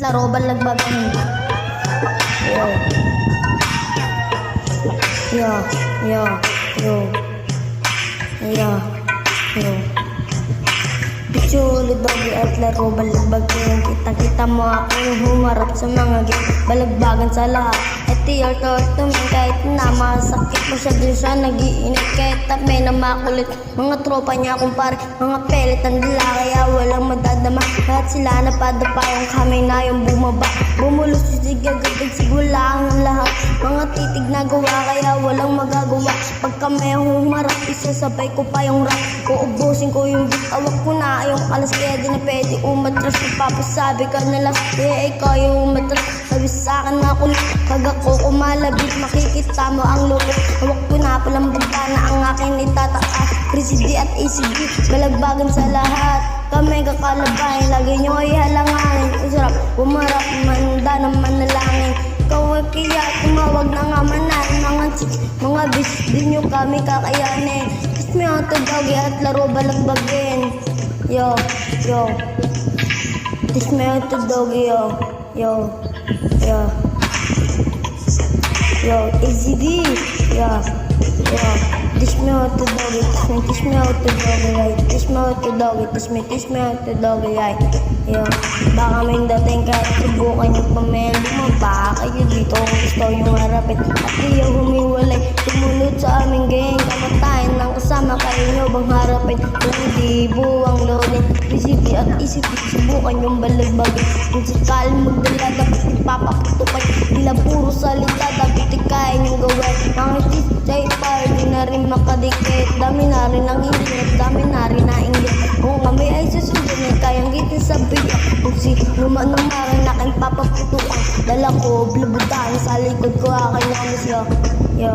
Laro balagbagin. Yo. Yo. Yo. Yo. Yo. Yo. Pichulo doggy at laro balagbagin. Kita-kita mo ako humarap sa mga game. Balagbagan sa lahat. Eti your tortumin kahit na masakit mo siya din siya nag-iinit. Kahit tapay na makulit. Mga tropa niya kumpare. Mga pelit ang dala kaya walang madadama. Lahat sila napadapa yung kamay na yung bumaba. Bumulos si gagagag sigulang ang lahat. Mga titig na gawa kaya walang magagawa. Pag kami humarap isasabay ko pa yung rap. Uubusin ko yung beat. Awak ko na yung alas kaya di na pwede umatras. Papasabi ka na last day ikaw yung umatras. Sabi sa'kin na kulit. Pag ako kumalabit makikita mo ang lupit. Hawak ko na palang bintana ang aking itataas. Crazy D at ECG balagbagan sa lahat. Kami kakalabahin lagi nyo ihalanganin. Usarap umarap manda ng manalangin. Ikaw ay kaya tumawag na nga manan. Mga chicks, mga bis di nyo kami kakayanin. Kiss me out to doggy at laro balagbagin. Yo, yo. Kiss me out to doggy yo. Yo, yo. Yo, Easy D. Yo, yo. Teach me how to doggy, teach me how to doggy, right? Teach me how to doggy, teach me how to doggy, right? Yo, baka may dating kahit subukan yung pamelo mo. Baka kayo dito kung gusto yung harapin. At iyo humiwalay, tumulot sa aming gang. Kamatayin ng kasama kayo nyo bang harapin. Kung hindi buwang lonin, isipin at isipin, subukan yung balagbagin. Kung sakaling magdala, dapat ipapaputupay. Tila puro salita, dapat ikain yung gawin. Mga say par, di na rin makadikit. Dami na rin ang inggit, dami na rin na inggit. Kung kami ay susunod, may kayang gitin sa biyak. Kung si numanumaran na kayong papaputukan. Dala ko, blubutan sa likod ko aking namis yo. Yo.